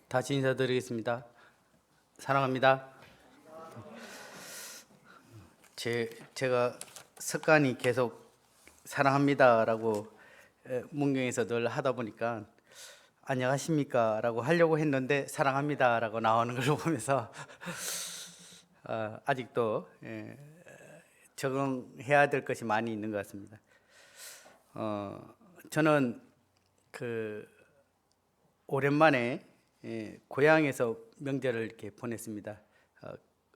다시 인사드리겠습니다. 사랑합니다. 제가 습관이 계속 사랑합니다라고 문경에서 늘 하다 보니까 안녕하십니까라고 하려고 했는데 사랑합니다라고 나오는 걸 보면서 아직도 적응해야 될 것이 많이 있는 것 같습니다. 저는 오랜만에 고향에서 명절을 이렇게 보냈습니다.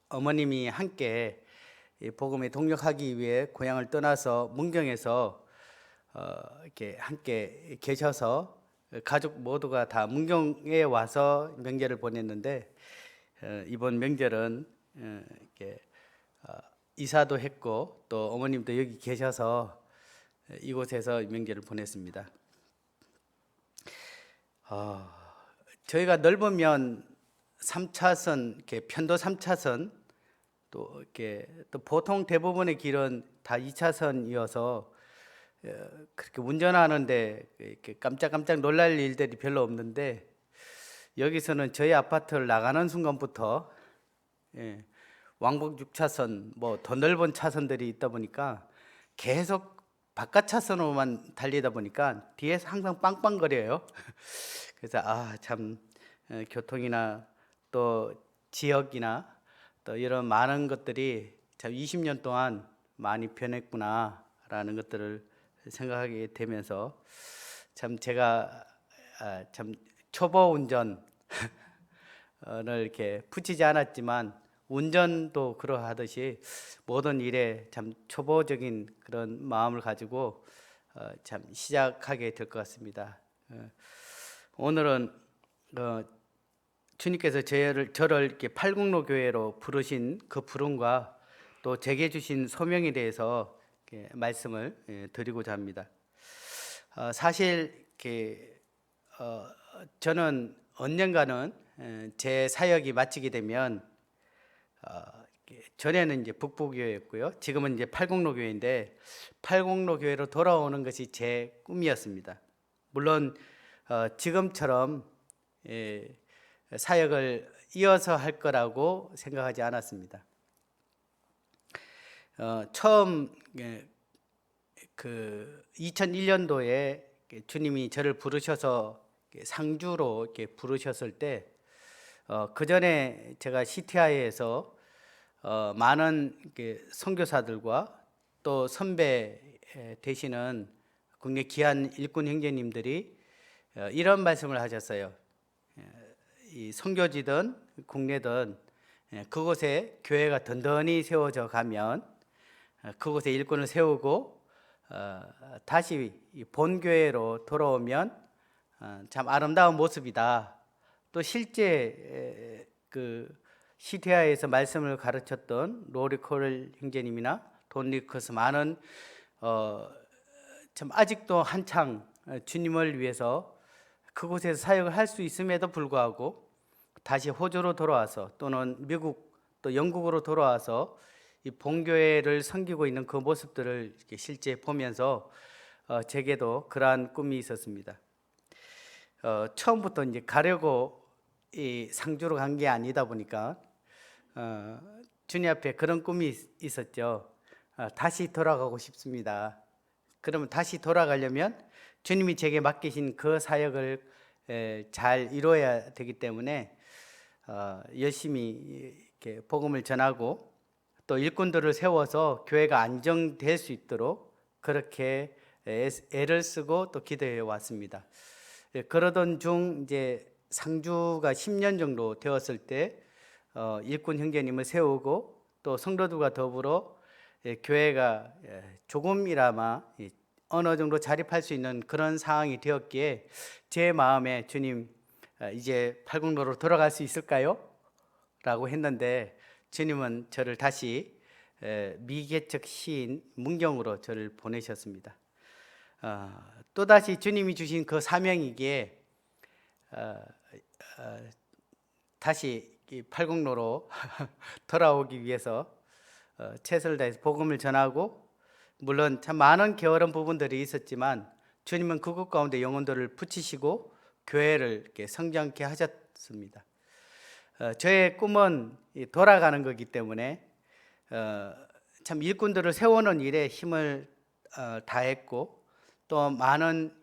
어머님이 함께 복음에 동력하기 위해 고향을 떠나서 문경에서 이렇게 함께 계셔서 가족 모두가 다 문경에 와서 명절을 보냈는데 이번 명절은 이렇게 이사도 했고 또 어머님도 여기 계셔서 이곳에서 명절을 보냈습니다. 저희가 넓으면 3차선, 이렇게 편도 3차선, 또 보통 대부분의 길은 다 2차선이어서 그렇게 운전하는데 이렇게 깜짝깜짝 놀랄 일들이 별로 없는데 여기서는 저희 아파트를 나가는 순간부터 왕복 6차선, 뭐 더 넓은 차선들이 있다 보니까 계속 바깥 차선으로만 달리다 보니까 뒤에서 항상 빵빵거려요. 그래서 참 교통이나 또 지역이나 또 이런 많은 것들이 참 20년 동안 많이 변했구나라는 것들을 생각하게 되면서 참 제가 참 초보 운전을 이렇게 붙이지 않았지만 운전도 그러하듯이 모든 일에 참 초보적인 그런 마음을 가지고 참 시작하게 될 것 같습니다. 오늘은 주님께서 저를 이렇게 팔국로 교회로 부르신 그 부름과 또 제게 주신 소명에 대해서 말씀을 드리고자 합니다. 사실 저는 언젠가는 제 사역이 마치게 되면 전에는 이제 북부교회였고요. 지금은 이제 팔국로 교회인데 팔국로 교회로 돌아오는 것이 제 꿈이었습니다. 물론 지금처럼 사역을 이어서 할 거라고 생각하지 않았습니다. 처음 2001년도에 주님이 저를 부르셔서 상주로 이렇게 부르셨을 때 그 전에 제가 CTI에서 많은 선교사들과 또 선배 되시는 국내 귀한 일꾼 형제님들이 이런 말씀을 하셨어요. 이 선교지든 국내든 그곳에 교회가 든든히 세워져 가면 그곳에 일꾼을 세우고 다시 본교회로 돌아오면 참 아름다운 모습이다. 또 실제 시티아에서 말씀을 가르쳤던 로리 콜 형제님이나 돈 리커스 많은 참 아직도 한창 주님을 위해서 그곳에서 사역을 할 수 있음에도 불구하고 다시 호주로 돌아와서 또는 미국 또 영국으로 돌아와서 이 본교회를 섬기고 있는 그 모습들을 이렇게 실제 보면서 제게도 그러한 꿈이 있었습니다. 처음부터 이제 가려고 이 상주로 간 게 아니다 보니까 주님 앞에 그런 꿈이 있었죠. 다시 돌아가고 싶습니다. 그러면 다시 돌아가려면 주님이 제게 맡기신 그 사역을 잘 이루어야 되기 때문에 열심히 이렇게 복음을 전하고 또 일꾼들을 세워서 교회가 안정될 수 있도록 그렇게 애를 쓰고 또 기도해 왔습니다. 그러던 중 이제 상주가 10년 정도 되었을 때 일꾼 형제님을 세우고 또 성도들과 더불어 교회가 조금이나마 어느 정도 자립할 수 있는 그런 상황이 되었기에 제 마음에 주님 이제 팔국로로 돌아갈 수 있을까요? 라고 했는데 주님은 저를 다시 미개척 시인 문경으로 저를 보내셨습니다. 또다시 주님이 주신 그 사명이기에 다시 팔국로로 돌아오기 위해서 최선을 다해서 복음을 전하고 물론 참 많은 게으른 부분들이 있었지만 주님은 그것 가운데 영혼들을 붙이시고 교회를 이렇게 성장케 하셨습니다. 저의 꿈은 돌아가는 거기 때문에 참 일꾼들을 세우는 일에 힘을 다했고, 또 많은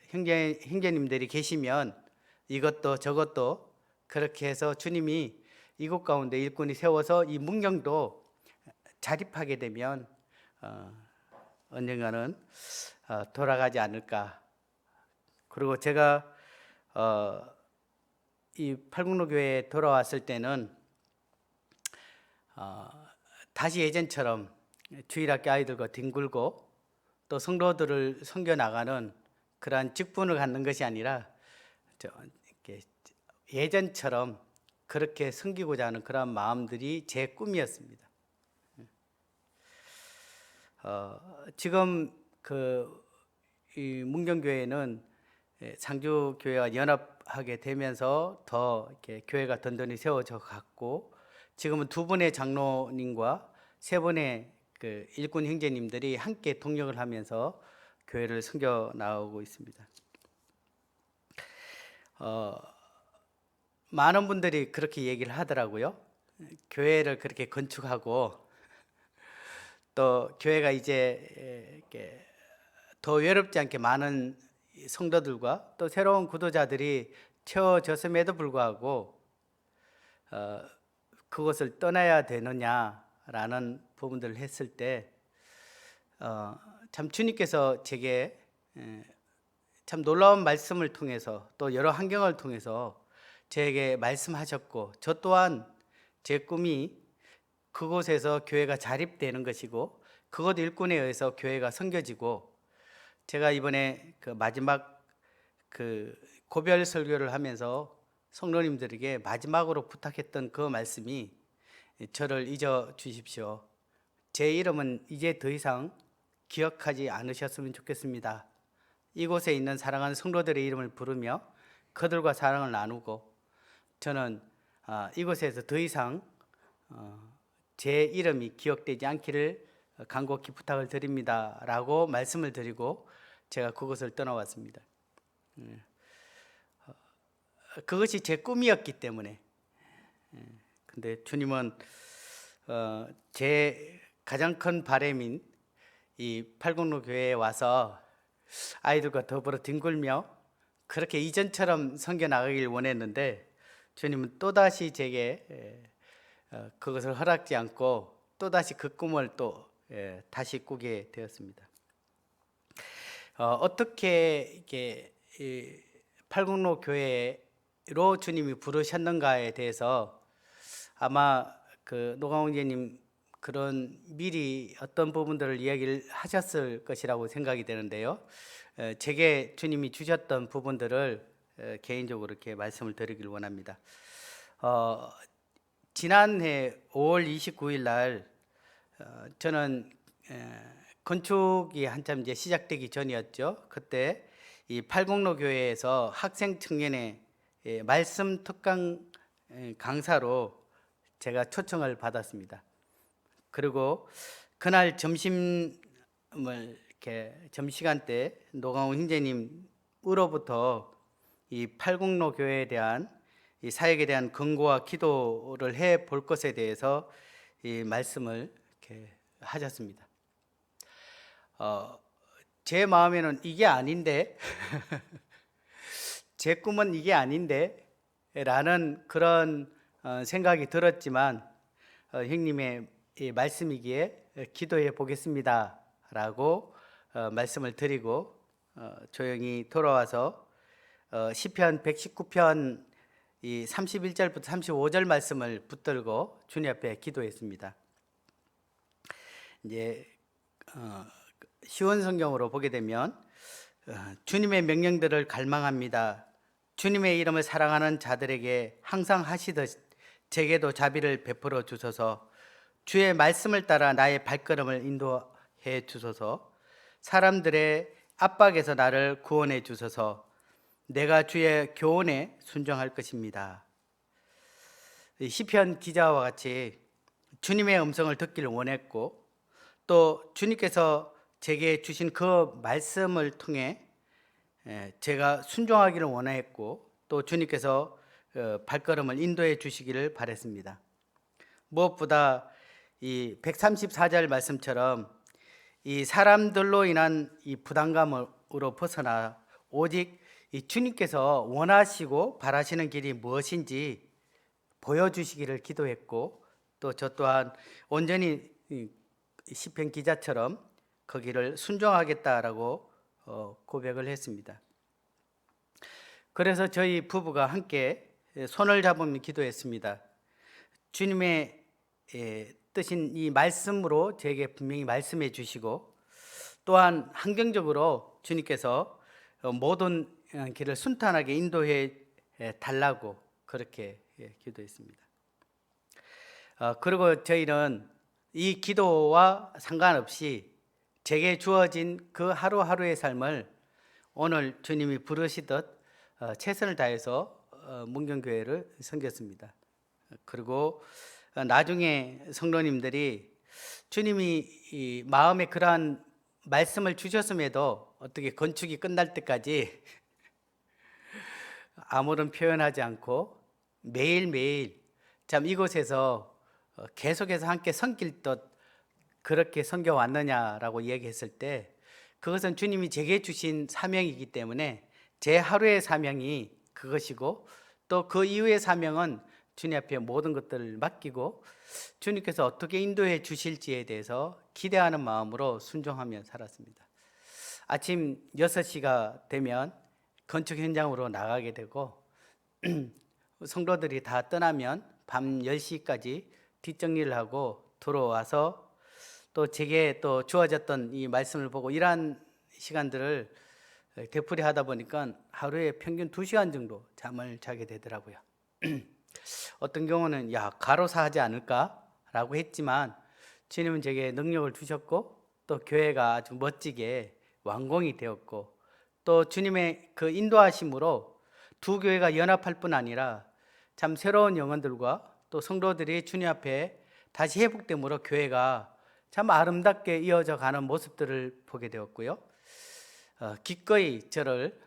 형제님들이 계시면 이것도 저것도 그렇게 해서 주님이 이곳 가운데 일꾼이 세워서 이 문경도 자립하게 되면 언젠가는 돌아가지 않을까. 그리고 제가 이 팔국로 교회에 돌아왔을 때는 다시 예전처럼 주일학교 아이들과 뒹굴고 또 성도들을 섬겨 나가는 그러한 직분을 갖는 것이 아니라 예전처럼 그렇게 섬기고자 하는 그러한 마음들이 제 꿈이었습니다. 지금 이 문경교회는 상주교회와 연합하게 되면서 더 이렇게 교회가 든든히 세워져 갔고, 지금은 두 분의 장로님과 세 분의 일꾼 형제님들이 함께 동력을 하면서 교회를 섬겨 나가고 있습니다. 많은 분들이 그렇게 얘기를 하더라고요. 교회를 그렇게 건축하고 또 교회가 이제 더 외롭지 않게 많은 성도들과 또 새로운 구도자들이 채워졌음에도 불구하고 그것을 떠나야 되느냐라는 부분들을 했을 때 참 주님께서 제게 참 놀라운 말씀을 통해서 또 여러 환경을 통해서 제게 말씀하셨고, 저 또한 제 꿈이 그곳에서 교회가 자립되는 것이고 그것 일꾼에 의해서 교회가 섬겨지고, 제가 이번에 마지막 고별 설교를 하면서 성도님들에게 마지막으로 부탁했던 그 말씀이 저를 잊어 주십시오. 제 이름은 이제 더 이상 기억하지 않으셨으면 좋겠습니다. 이곳에 있는 사랑하는 성도들의 이름을 부르며 그들과 사랑을 나누고, 저는 이곳에서 더 이상 제 이름이 기억되지 않기를 간곡히 부탁을 드립니다 라고 말씀을 드리고 제가 그곳을 떠나왔습니다. 그것이 제 꿈이었기 때문에. 근데 주님은 제 가장 큰 바람인 이 팔국로 교회에 와서 아이들과 더불어 뒹굴며 그렇게 이전처럼 섬겨 나가길 원했는데, 주님은 또다시 제게 그것을 허락지 않고 또다시 그 꿈을 다시 꾸게 되었습니다. 어떻게 이렇게 팔국로 교회로 주님이 부르셨는가에 대해서 아마 노광훈제님 그런 미리 어떤 부분들을 이야기를 하셨을 것이라고 생각이 되는데요. 제게 주님이 주셨던 부분들을 개인적으로 이렇게 말씀을 드리길 원합니다. 지난해 5월 29일 날 저는 건축이 한참 이제 시작되기 전이었죠. 그때 이 팔국로 교회에서 학생 청년의 말씀 특강 강사로 제가 초청을 받았습니다. 그리고 그날 점심시간 때 노광훈 형제님으로부터 이 팔국로 교회에 대한 이 사역에 대한 권고와 기도를 해 볼 것에 대해서 이 말씀을 이렇게 하셨습니다. 제 마음에는 이게 아닌데 제 꿈은 이게 아닌데 라는 그런 생각이 들었지만 형님의 이 말씀이기에 기도해 보겠습니다 라고 말씀을 드리고 조용히 돌아와서 시편 119편 이 31절부터 35절 말씀을 붙들고 주님 앞에 기도했습니다. 이제 시원 성경으로 보게 되면 주님의 명령들을 갈망합니다. 주님의 이름을 사랑하는 자들에게 항상 하시듯 제게도 자비를 베풀어 주소서. 주의 말씀을 따라 나의 발걸음을 인도해 주소서. 사람들의 압박에서 나를 구원해 주소서. 내가 주의 교훈에 순종할 것입니다. 시편 기자와 같이 주님의 음성을 듣기를 원했고, 또 주님께서 제게 주신 그 말씀을 통해 제가 순종하기를 원했고 또 주님께서 발걸음을 인도해 주시기를 바랬습니다. 무엇보다 이 134절 말씀처럼 이 사람들로 인한 이 부담감으로 벗어나 오직 이 주님께서 원하시고 바라시는 길이 무엇인지 보여주시기를 기도했고 또 저 또한 온전히 시편 기자처럼 거기를 순종하겠다라고 고백을 했습니다. 그래서 저희 부부가 함께 손을 잡으며 기도했습니다. 주님의 뜻인 이 말씀으로 제게 분명히 말씀해 주시고 또한 환경적으로 주님께서 모든 길을 순탄하게 인도해 달라고 그렇게 기도했습니다. 그리고 저희는 이 기도와 상관없이 제게 주어진 그 하루하루의 삶을 오늘 주님이 부르시듯 최선을 다해서 문경교회를 섬겼습니다. 그리고 나중에 성도님들이 주님이 이 마음에 그러한 말씀을 주셨음에도 어떻게 건축이 끝날 때까지 아무런 표현하지 않고 매일매일 참 이곳에서 계속해서 함께 섬길 듯 그렇게 섬겨왔느냐라고 이야기했을 때 그것은 주님이 제게 주신 사명이기 때문에 제 하루의 사명이 그것이고 또 그 이후의 사명은 주님 앞에 모든 것들을 맡기고 주님께서 어떻게 인도해 주실지에 대해서 기대하는 마음으로 순종하며 살았습니다. 아침 6시가 되면 건축 현장으로 나가게 되고 성도들이 다 떠나면 밤 10시까지 뒷정리를 하고 들어와서 또 제게 또 주어졌던 이 말씀을 보고 이러한 시간들을 되풀이하다 보니까 하루에 평균 2시간 정도 잠을 자게 되더라고요. 어떤 경우는 가로사하지 않을까라고 했지만 주님은 제게 능력을 주셨고 또 교회가 아주 멋지게 완공이 되었고 또 주님의 그 인도하심으로 두 교회가 연합할 뿐 아니라 참 새로운 영혼들과 또 성도들이 주님 앞에 다시 회복됨으로 교회가 참 아름답게 이어져 가는 모습들을 보게 되었고요. 기꺼이 저를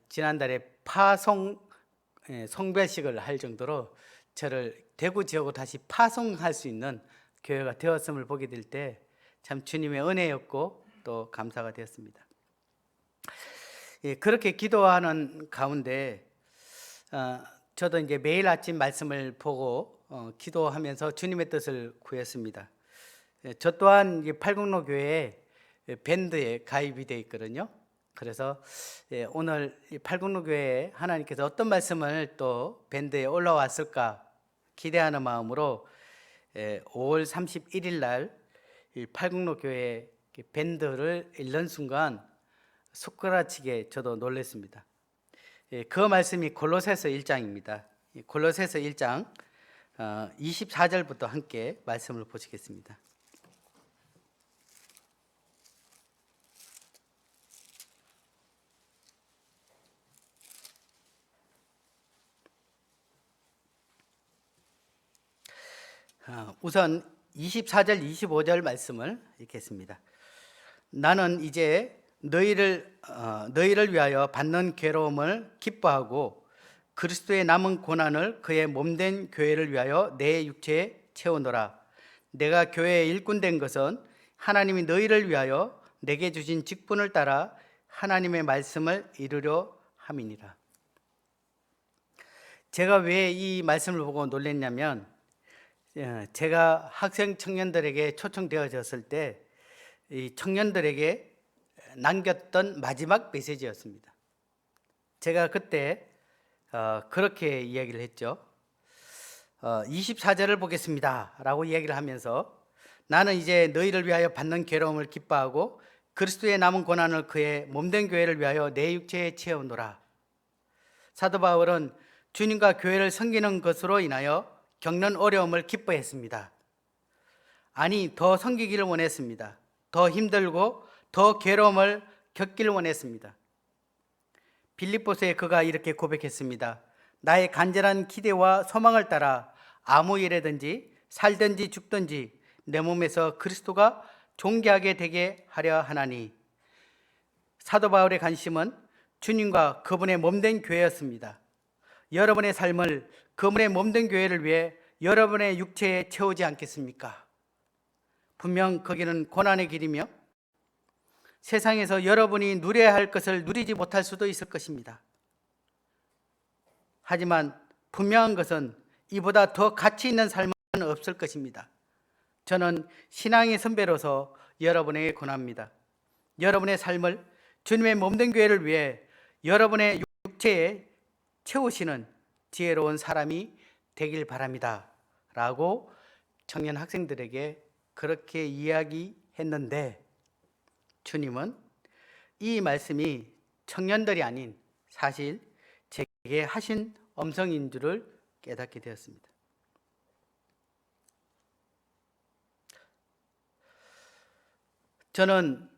지난달에 성배식을 할 정도로 저를 대구 지역으로 다시 파송할 수 있는 교회가 되었음을 보게 될 때 참 주님의 은혜였고 또 감사가 되었습니다. 그렇게 기도하는 가운데 저도 이제 매일 아침 말씀을 보고 기도하면서 주님의 뜻을 구했습니다. 저 또한 팔국로 교회에 밴드에 가입이 되어 있거든요. 그래서 오늘 팔국로 교회에 하나님께서 어떤 말씀을 또 밴드에 올라왔을까 기대하는 마음으로 5월 31일 날 팔국로 교회 밴드를 읽는 순간 손가락치게 저도 놀랐습니다. 그 말씀이 골로새서 1장입니다. 골로새서 1장 24절부터 함께 말씀을 보시겠습니다. 우선 24절 25절 말씀을 읽겠습니다. 나는 이제 너희를 위하여 받는 괴로움을 기뻐하고 그리스도의 남은 고난을 그의 몸된 교회를 위하여 내 육체에 채우노라. 내가 교회의 일꾼 된 것은 하나님이 너희를 위하여 내게 주신 직분을 따라 하나님의 말씀을 이루려 함이니라. 제가 왜 이 말씀을 보고 놀랐냐면 제가 학생 청년들에게 초청되어졌을 때 이 청년들에게 남겼던 마지막 메시지였습니다. 제가 그때 그렇게 이야기를 했죠. 24절을 보겠습니다 라고 이야기를 하면서 나는 이제 너희를 위하여 받는 괴로움을 기뻐하고 그리스도의 남은 고난을 그의 몸된 교회를 위하여 내 육체에 채우노라. 사도 바울은 주님과 교회를 섬기는 것으로 인하여 겪는 어려움을 기뻐했습니다. 아니, 더 섬기기를 원했습니다. 더 힘들고 더 괴로움을 겪기를 원했습니다. 빌립보서에 그가 이렇게 고백했습니다. 나의 간절한 기대와 소망을 따라 아무 일에든지 살든지 죽든지 내 몸에서 그리스도가 존귀하게 되게 하려 하나니. 사도 바울의 관심은 주님과 그분의 몸된 교회였습니다. 여러분의 삶을 그분의 몸된 교회를 위해 여러분의 육체에 채우지 않겠습니까? 분명 거기는 고난의 길이며 세상에서 여러분이 누려야 할 것을 누리지 못할 수도 있을 것입니다. 하지만 분명한 것은 이보다 더 가치 있는 삶은 없을 것입니다. 저는 신앙의 선배로서 여러분에게 권합니다. 여러분의 삶을 주님의 몸된 교회를 위해 여러분의 육체에 채우시는 지혜로운 사람이 되길 바랍니다. 라고 청년 학생들에게 그렇게 이야기했는데, 주님은 이 말씀이 청년들이 아닌 사실 제게 하신 음성인 줄을 깨닫게 되었습니다. 저는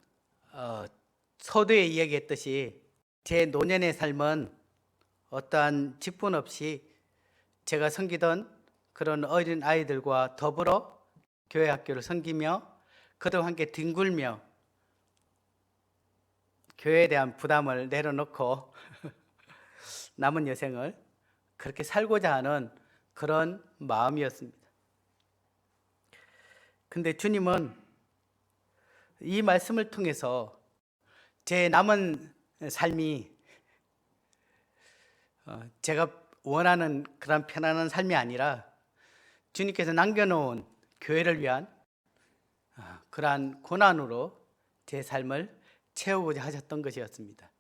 서두에 이야기했듯이 제 노년의 삶은 어떠한 직분 없이 제가 섬기던 그런 어린 아이들과 더불어 교회 학교를 섬기며 그들과 함께 뒹굴며 교회에 대한 부담을 내려놓고 남은 여생을 그렇게 살고자 하는 그런 마음이었습니다. 근데 주님은 이 말씀을 통해서 제 남은 삶이 제가 원하는 그런 편안한 삶이 아니라 주님께서 남겨놓은 교회를 위한 그러한 고난으로 제 삶을 채우고자 하셨던 것이었습니다.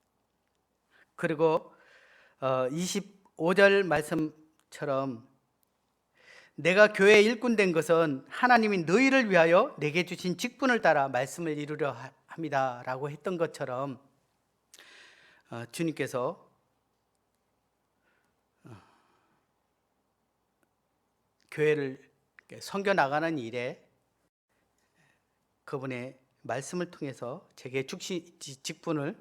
그리고 25절 말씀처럼 내가 교회의 일꾼 된 것은 하나님이 너희를 위하여 내게 주신 직분을 따라 말씀을 이루려 합니다 라고 했던 것처럼 주님께서 교회를 섬겨나가는 일에 그분의 말씀을 통해서 제게 직분을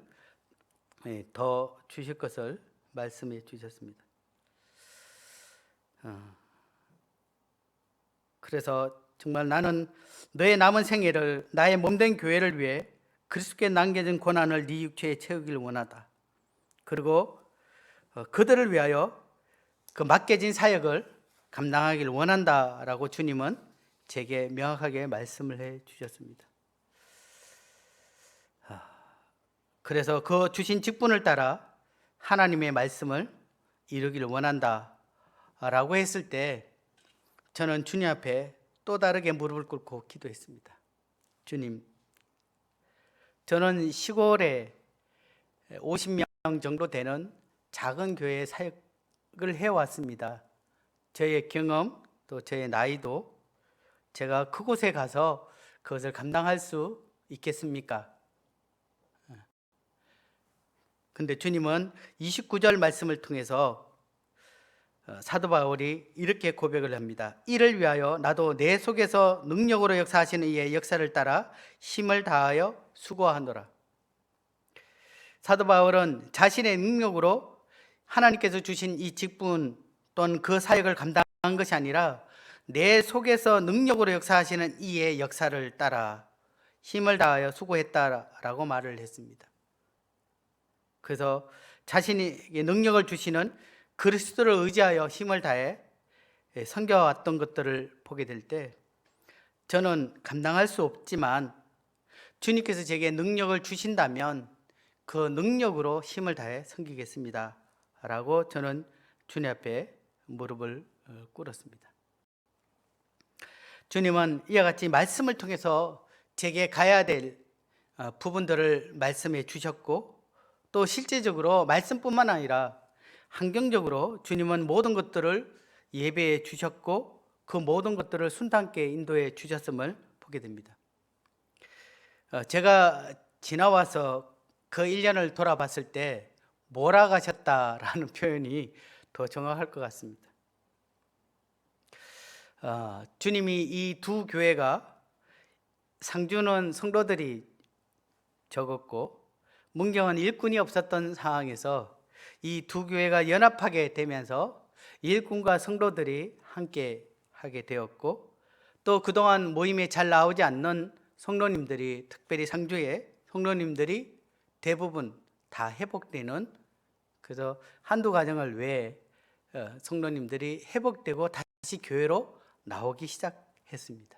더 주실 것을 말씀해 주셨습니다. 그래서 정말 나는 너의 남은 생애를 나의 몸된 교회를 위해 그리스도께 남겨진 고난을 네 육체에 채우기를 원하다. 그리고 그들을 위하여 그 맡겨진 사역을 감당하기를 원한다라고 주님은 제게 명확하게 말씀을 해 주셨습니다. 그래서 그 주신 직분을 따라 하나님의 말씀을 이루기를 원한다라고 했을 때 저는 주님 앞에 또 다르게 무릎을 꿇고 기도했습니다. 주님, 저는 시골에 50명 정도 되는 작은 교회의 사역을 해왔습니다. 저의 경험 또 저의 나이도 제가 그곳에 가서 그것을 감당할 수 있겠습니까? 근데 주님은 29절 말씀을 통해서 사도 바울이 이렇게 고백을 합니다. 이를 위하여 나도 내 속에서 능력으로 역사하시는 이의 역사를 따라 힘을 다하여 수고하노라. 사도 바울은 자신의 능력으로 하나님께서 주신 이 직분 또는 그 사역을 감당한 것이 아니라 내 속에서 능력으로 역사하시는 이의 역사를 따라 힘을 다하여 수고했다라고 말을 했습니다. 그래서 자신에게 능력을 주시는 그리스도를 의지하여 힘을 다해 섬겨왔던 것들을 보게 될 때 저는 감당할 수 없지만 주님께서 제게 능력을 주신다면 그 능력으로 힘을 다해 섬기겠습니다 라고 저는 주님 앞에 무릎을 꿇었습니다. 주님은 이와 같이 말씀을 통해서 제게 가야 될 부분들을 말씀해 주셨고 또 실제적으로 말씀뿐만 아니라 환경적으로 주님은 모든 것들을 예배해 주셨고 그 모든 것들을 순탄케 인도해 주셨음을 보게 됩니다. 제가 지나와서 그 1년을 돌아봤을 때 몰아가셨다라는 표현이 더 정확할 것 같습니다. 주님이 이 두 교회가 상주는 성도들이 적었고 문경은 일꾼이 없었던 상황에서 이 두 교회가 연합하게 되면서 일꾼과 성도들이 함께 하게 되었고 또 그동안 모임에 잘 나오지 않는 성도님들이 특별히 상주에 성도님들이 대부분 다 회복되는, 그래서 한두 가정을 외에 성도님들이 회복되고 다시 교회로 나오기 시작했습니다.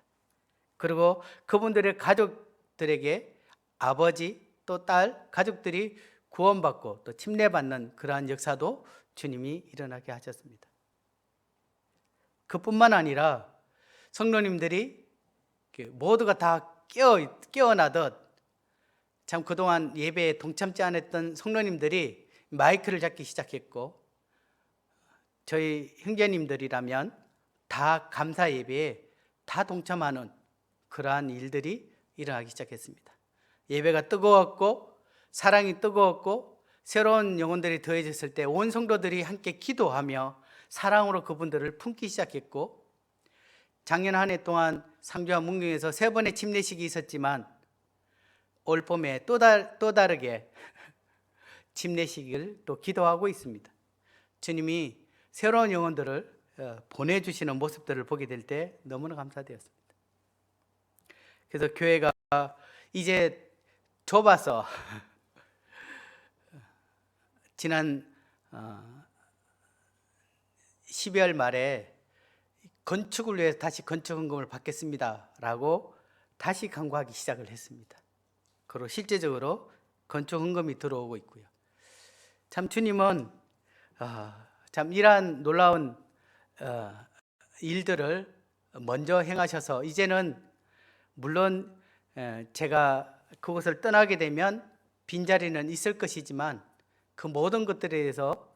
그리고 그분들의 가족들에게 아버지 또 딸 가족들이 구원받고 또 침례받는 그러한 역사도 주님이 일어나게 하셨습니다. 그뿐만 아니라 성도님들이 모두가 다 깨어나듯, 참 그동안 예배에 동참지 않았던 성도님들이 마이크를 잡기 시작했고, 저희 형제님들이라면 다 감사 예배에 다 동참하는 그러한 일들이 일어나기 시작했습니다. 예배가 뜨거웠고 사랑이 뜨거웠고 새로운 영혼들이 더해졌을 때 온 성도들이 함께 기도하며 사랑으로 그분들을 품기 시작했고, 작년 한 해 동안 상주와 문경에서 3번의 침례식이 있었지만 올 봄에 또 다르게 침례식을 또 기도하고 있습니다. 주님이 새로운 영혼들을 보내주시는 모습들을 보게 될 때 너무나 감사되었습니다. 그래서 교회가 이제 좁아서 지난 12월 말에 건축을 위해서 다시 건축헌금을 받겠습니다 라고 다시 강구하기 시작을 했습니다. 그리고 실제적으로 건축헌금이 들어오고 있고요. 참 주님은 참 이러한 놀라운 일들을 먼저 행하셔서 이제는 물론 제가 그곳을 떠나게 되면 빈자리는 있을 것이지만 그 모든 것들에 대해서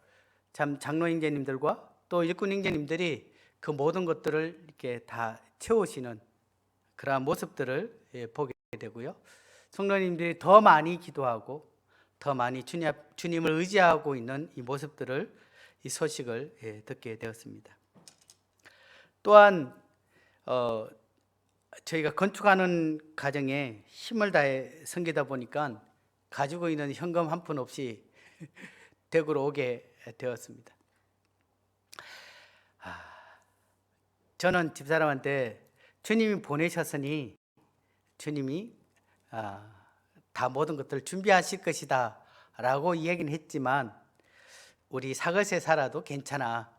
참 장로 형제님들과 또 일꾼 형제님들이 그 모든 것들을 이렇게 다 채우시는 그러한 모습들을 보게 되고요. 성도님들이 더 많이 기도하고 더 많이 주님을 의지하고 있는 이 모습들을, 이 소식을 듣게 되었습니다. 또한 저희가 건축하는 과정에 힘을 다해 섬기다 보니까 가지고 있는 현금 한 푼 없이 댁으로 오게 되었습니다. 저는 집사람한테 주님이 보내셨으니 주님이 다 모든 것들을 준비하실 것이다 라고 이야기는 했지만 우리 사것에 살아도 괜찮아,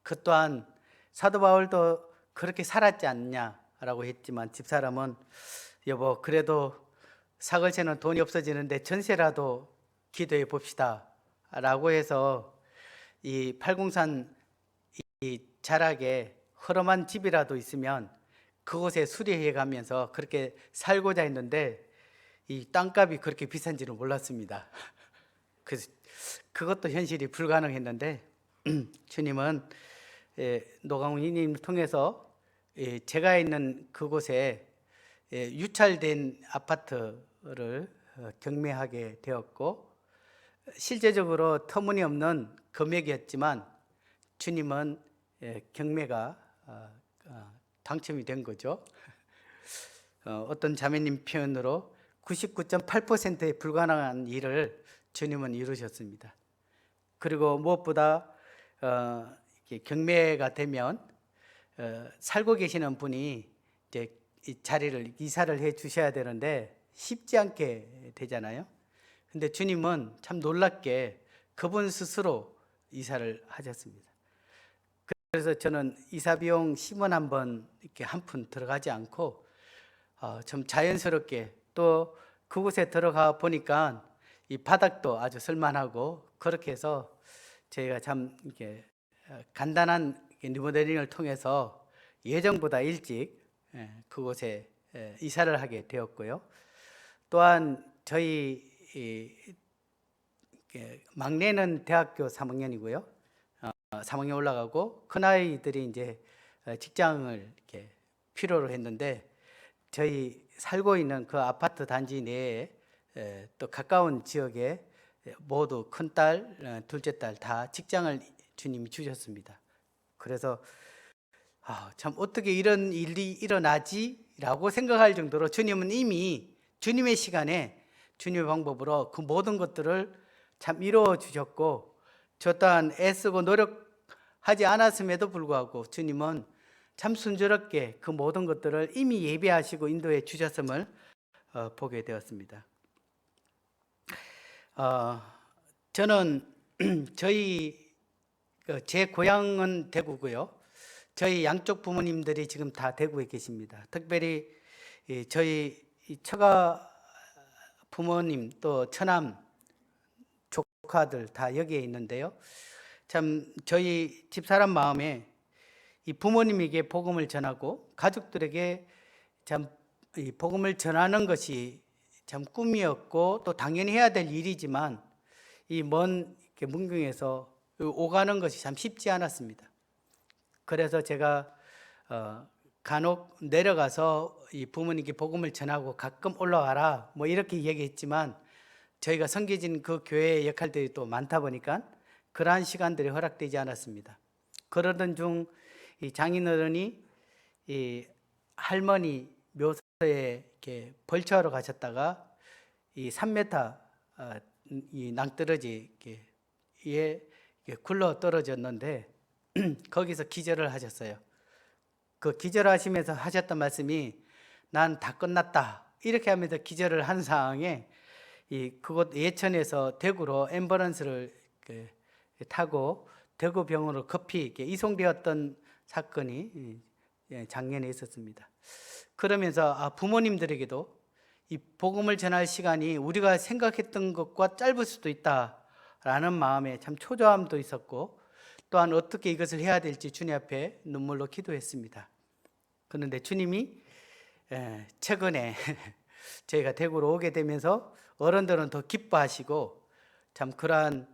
그 또한 사도 바울도 그렇게 살았지 않냐 라고 했지만 집사람은 여보 그래도 사것에는 돈이 없어지는데 전세라도 기도해 봅시다 라고 해서 이 팔공산 이 자락에 허름한 집이라도 있으면 그곳에 수리해 가면서 그렇게 살고자 했는데 이 땅값이 그렇게 비싼지는 몰랐습니다. 그래서 그것도 현실이 불가능했는데 주님은 노강훈 이님을 통해서 제가 있는 그곳에 유찰된 아파트를 경매하게 되었고, 실제적으로 터무니없는 금액이었지만 주님은 경매가 당첨이 된 거죠. 어떤 자매님 표현으로 99.8%의 불가능한 일을 주님은 이루셨습니다. 그리고 무엇보다 경매가 되면 살고 계시는 분이 이제 이 자리를 이사를 해 주셔야 되는데 쉽지 않게 되잖아요. 근데 주님은 참 놀랍게 그분 스스로 이사를 하셨습니다. 그래서 저는 이사 비용 10원 한번 이렇게 한 푼 들어가지 않고 좀 자연스럽게, 또 그곳에 들어가 보니까 이 바닥도 아주 쓸만하고, 그렇게 해서 저희가 참 이렇게 간단한 리모델링을 통해서 예정보다 일찍 그곳에 이사를 하게 되었고요. 또한 저희 막내는 대학교 3학년이고요. 3학년 올라가고 큰 아이들이 이제 직장을 이렇게 필요로 했는데 저희 살고 있는 그 아파트 단지 내에 또 가까운 지역에 모두 큰딸, 둘째 딸 다 직장을 주님이 주셨습니다. 그래서 참 어떻게 이런 일이 일어나지? 라고 생각할 정도로 주님은 이미 주님의 시간에 주님의 방법으로 그 모든 것들을 참 이루어 주셨고, 저 또한 애쓰고 노력하지 않았음에도 불구하고 주님은 참 순조롭게 그 모든 것들을 이미 예비하시고 인도해 주셨음을 보게 되었습니다. 어, 저는 제 고향은 대구고요. 저희 양쪽 부모님들이 지금 다 대구에 계십니다. 특별히 저희 처가 부모님 또 처남 조카들 다 여기에 있는데요. 참 저희 집사람 마음에 이 부모님에게 복음을 전하고 가족들에게 참 이 복음을 전하는 것이 참 꿈이었고 또 당연히 해야 될 일이지만 이 먼 문경에서 오가는 것이 참 쉽지 않았습니다. 그래서 제가 간혹 내려가서 이 부모님께 복음을 전하고 가끔 올라와라 뭐 이렇게 얘기했지만 저희가 섬겨진 그 교회의 역할들이 또 많다 보니까 그러한 시간들이 허락되지 않았습니다. 그러던 중 이 장인어른이 이 할머니 묘소에 이렇게 벌초하러 가셨다가 이 3m 이 낭떠러지 에 굴러 떨어졌는데 거기서 기절을 하셨어요. 그 기절하시면서 하셨던 말씀이 난 다 끝났다 이렇게 하면서 기절을 한 상황에 그곳 예천에서 대구로 앰뷸런스를 타고 대구 병원으로 급히 이송되었던 사건이 작년에 있었습니다. 그러면서 부모님들에게도 이 복음을 전할 시간이 우리가 생각했던 것과 짧을 수도 있다라는 마음에 참 초조함도 있었고 또한 어떻게 이것을 해야 될지 주님 앞에 눈물로 기도했습니다. 그런데 주님이 최근에 저희가 대구로 오게 되면서 어른들은 더 기뻐하시고 참 그러한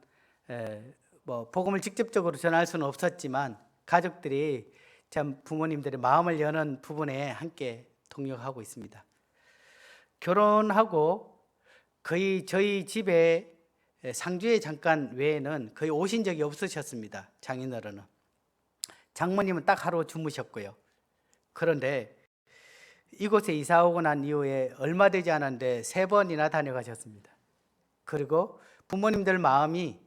뭐 복음을 직접적으로 전할 수는 없었지만 가족들이 참 부모님들의 마음을 여는 부분에 함께 동역하고 있습니다. 결혼하고 거의 저희 집에 상주에 잠깐 외에는 거의 오신 적이 없으셨습니다. 장인어른은. 장모님은 딱 하루 주무셨고요. 그런데 이곳에 이사 오고 난 이후에 얼마 되지 않았는데 3번이나 다녀가셨습니다. 그리고 부모님들 마음이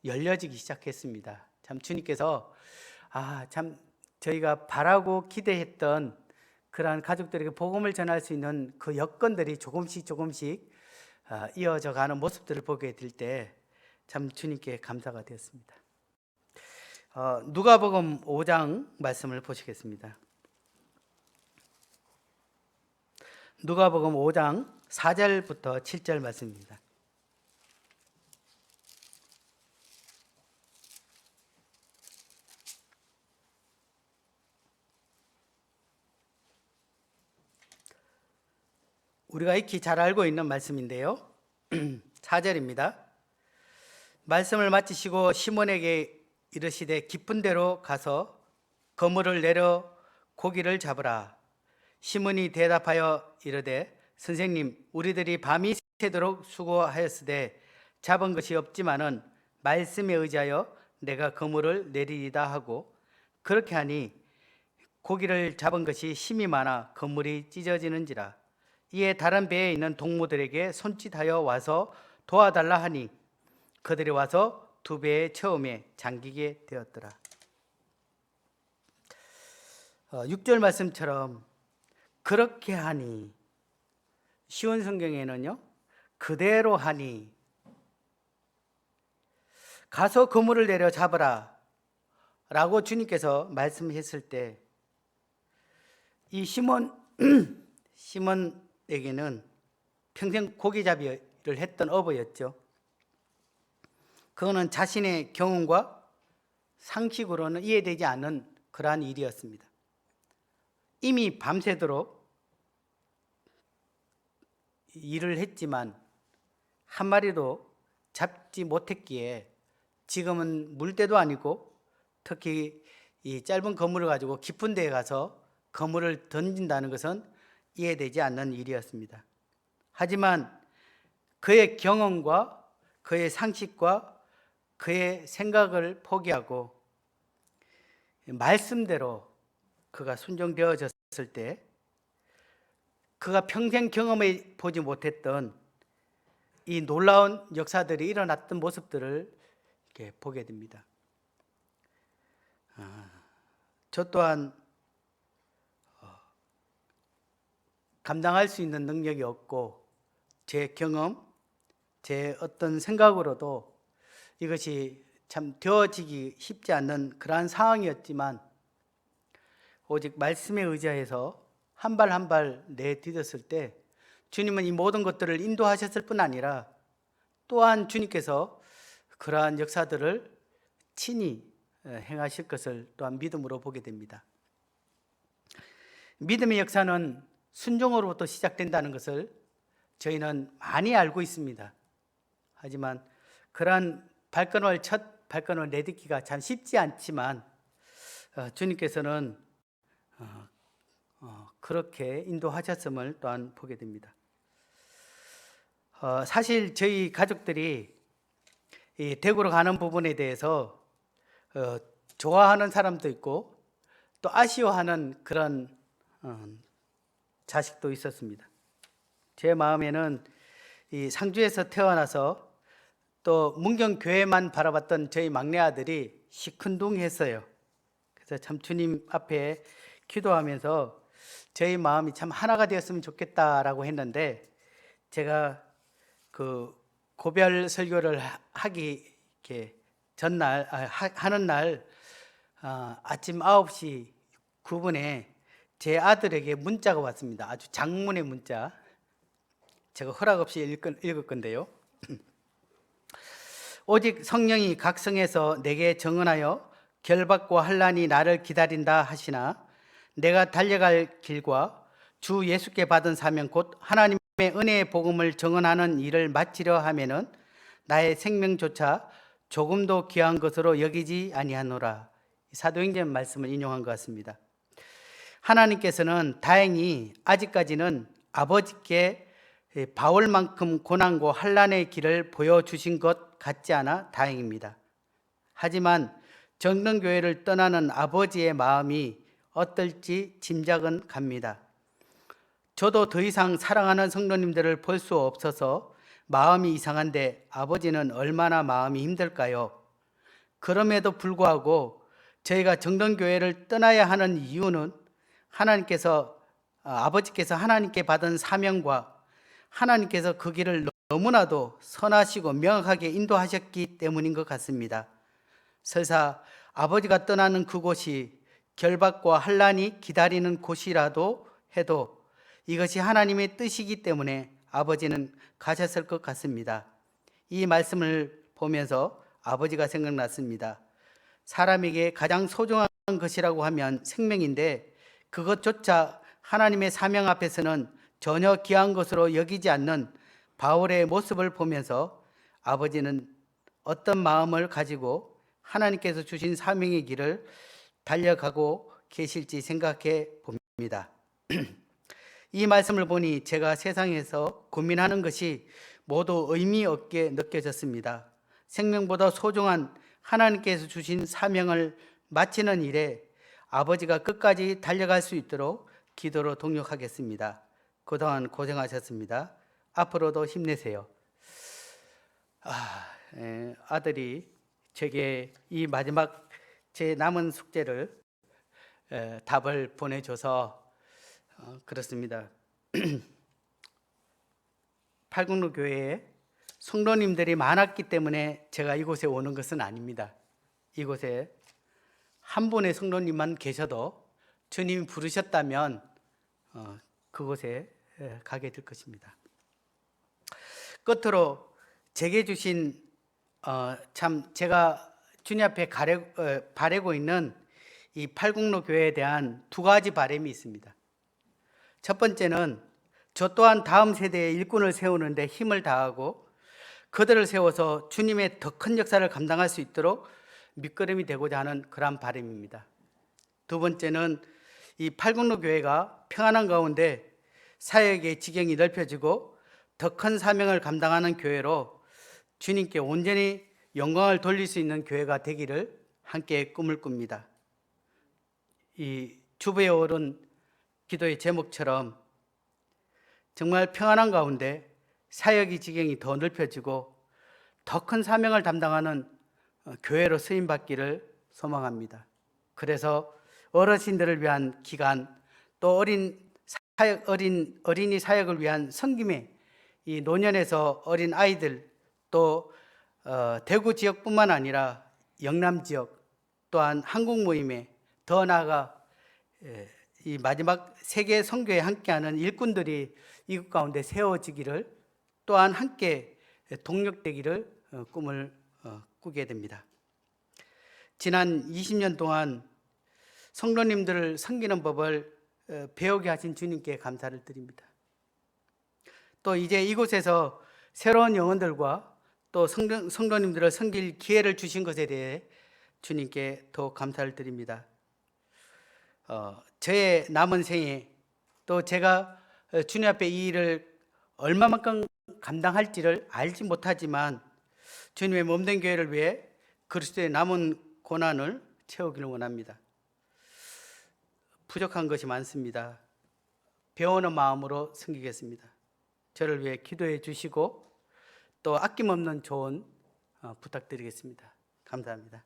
열려지기 시작했습니다. 참 주님께서 참 저희가 바라고 기대했던 그러한 가족들에게 복음을 전할 수 있는 그 여건들이 조금씩 이어져 가는 모습들을 보게 될 때 참 주님께 감사가 되었습니다. 누가복음 5장 말씀을 보시겠습니다. 누가복음 5장 4절부터 7절 말씀입니다. 우리가 익히 잘 알고 있는 말씀인데요. 4절입니다. 말씀을 마치시고 시몬에게 이르시되 깊은 데로 가서 그물을 내려 고기를 잡으라. 시몬이 대답하여 이르되 선생님 우리들이 밤이 새도록 수고하였으되 잡은 것이 없지만은 말씀에 의지하여 내가 그물을 내리리다 하고 그렇게 하니 고기를 잡은 것이 힘이 많아 그물이 찢어지는지라. 이에 다른 배에 있는 동무들에게 손짓하여 와서 도와달라 하니 그들이 와서 2배의 처음에 잠기게 되었더라. 6절 말씀처럼 그렇게 하니, 쉬운 성경에는요 그대로 하니, 가서 그물을 내려 잡으라 라고 주님께서 말씀했을 때 이 시몬에게는 평생 고기잡이를 했던 어부였죠. 그거는 자신의 경험과 상식으로는 이해되지 않는 그러한 일이었습니다. 이미 밤새도록 일을 했지만 한 마리도 잡지 못했기에 지금은 물때도 아니고 특히 이 짧은 그물을 가지고 깊은 데에 가서 그물을 던진다는 것은 이해되지 않는 일이었습니다. 하지만 그의 경험과 그의 상식과 그의 생각을 포기하고 말씀대로 그가 순종되어졌을 때 그가 평생 경험해 보지 못했던 이 놀라운 역사들이 일어났던 모습들을 이렇게 보게 됩니다. 저 또한 감당할 수 있는 능력이 없고 제 경험 제 어떤 생각으로도 이것이 참 되어지기 쉽지 않는 그러한 상황이었지만 오직 말씀에 의지해서 한 발 한 발 내디뎠을 때 주님은 이 모든 것들을 인도하셨을 뿐 아니라 또한 주님께서 그러한 역사들을 친히 행하실 것을 또한 믿음으로 보게 됩니다. 믿음의 역사는 순종으로부터 시작된다는 것을 저희는 많이 알고 있습니다. 하지만 그러한 첫 발걸음을 내딛기가 참 쉽지 않지만 주님께서는 그렇게 인도하셨음을 또한 보게 됩니다. 사실 저희 가족들이 이 대구로 가는 부분에 대해서 좋아하는 사람도 있고 또 아쉬워하는 그런 자식도 있었습니다. 제 마음에는 이 상주에서 태어나서 또 문경교회만 바라봤던 저희 막내 아들이 시큰둥했어요. 그래서 참 주님 앞에 기도하면서 저희 마음이 참 하나가 되었으면 좋겠다라고 했는데 제가 그 고별 설교를 하기 이렇게 전날 하는 날 아침 9시 9분에 제 아들에게 문자가 왔습니다. 아주 장문의 문자. 제가 허락 없이 읽을 건데요. 오직 성령이 각성해서 내게 정언하여 결박과 환난이 나를 기다린다 하시나 내가 달려갈 길과 주 예수께 받은 사명 곧 하나님의 은혜의 복음을 정언하는 일을 마치려 하면은 나의 생명조차 조금도 귀한 것으로 여기지 아니하노라. 사도행전 말씀을 인용한 것 같습니다. 하나님께서는 다행히 아직까지는 아버지께 바울만큼 고난과 환난의 길을 보여주신 것 같지 않아 다행입니다. 하지만 정릉교회를 떠나는 아버지의 마음이 어떨지 짐작은 갑니다. 저도 더 이상 사랑하는 성도님들을 볼 수 없어서 마음이 이상한데 아버지는 얼마나 마음이 힘들까요? 그럼에도 불구하고 저희가 정릉교회를 떠나야 하는 이유는 아버지께서 하나님께 받은 사명과 하나님께서 그 길을 너무나도 선하시고 명확하게 인도하셨기 때문인 것 같습니다. 설사 아버지가 떠나는 그곳이 결박과 환난이 기다리는 곳이라도 해도 이것이 하나님의 뜻이기 때문에 아버지는 가셨을 것 같습니다. 이 말씀을 보면서 아버지가 생각났습니다. 사람에게 가장 소중한 것이라고 하면 생명인데 그것조차 하나님의 사명 앞에서는 전혀 귀한 것으로 여기지 않는 바울의 모습을 보면서 아버지는 어떤 마음을 가지고 하나님께서 주신 사명의 길을 달려가고 계실지 생각해 봅니다. 이 말씀을 보니 제가 세상에서 고민하는 것이 모두 의미 없게 느껴졌습니다. 생명보다 소중한 하나님께서 주신 사명을 마치는 일에 아버지가 끝까지 달려갈 수 있도록 기도로 동력하겠습니다. 그동안 고생하셨습니다. 앞으로도 힘내세요. 아들이 제게 이 마지막 제 남은 숙제를 답을 보내줘서 그렇습니다. 팔국로 교회에 성도님들이 많았기 때문에 제가 이곳에 오는 것은 아닙니다. 이곳에 한 분의 성도님만 계셔도 주님이 부르셨다면 그곳에 가게 될 것입니다. 끝으로 제게 주신 참 제가 주님 앞에 바라고 있는 이 팔국로 교회에 대한 두 가지 바람이 있습니다. 첫 번째는 저 또한 다음 세대의 일꾼을 세우는데 힘을 다하고 그들을 세워서 주님의 더 큰 역사를 감당할 수 있도록 밑거름이 되고자 하는 그러한 바람입니다. 두 번째는 이 팔국로 교회가 평안한 가운데 사역의 지경이 넓혀지고 더 큰 사명을 감당하는 교회로 주님께 온전히 영광을 돌릴 수 있는 교회가 되기를 함께 꿈을 꿉니다. 이 주부의 오른 기도의 제목처럼 정말 평안한 가운데 사역의 지경이 더 넓혀지고 더 큰 사명을 담당하는 교회로 쓰임받기를 소망합니다. 그래서 어르신들을 위한 기간 또 어린이 사역을 위한 섬김의 이 노년에서 어린 아이들 또 대구 지역뿐만 아니라 영남 지역 또한 한국 모임에 더 나아가 이 마지막 세계 선교에 함께하는 일꾼들이 이곳 가운데 세워지기를 또한 함께 동력되기를 꿈을 꾸게 됩니다. 지난 20년 동안 성도님들을 섬기는 법을 배우게 하신 주님께 감사를 드립니다. 또 이제 이곳에서 새로운 영혼들과 또 성도님들을 섬길 기회를 주신 것에 대해 주님께 더 감사를 드립니다. 저의 남은 생에 또 제가 주님 앞에 이 일을 얼마만큼 감당할지를 알지 못하지만 주님의 몸된 교회를 위해 그리스도의 남은 고난을 채우기를 원합니다. 부족한 것이 많습니다. 배우는 마음으로 섬기겠습니다. 저를 위해 기도해 주시고 또 아낌없는 조언 부탁드리겠습니다. 감사합니다.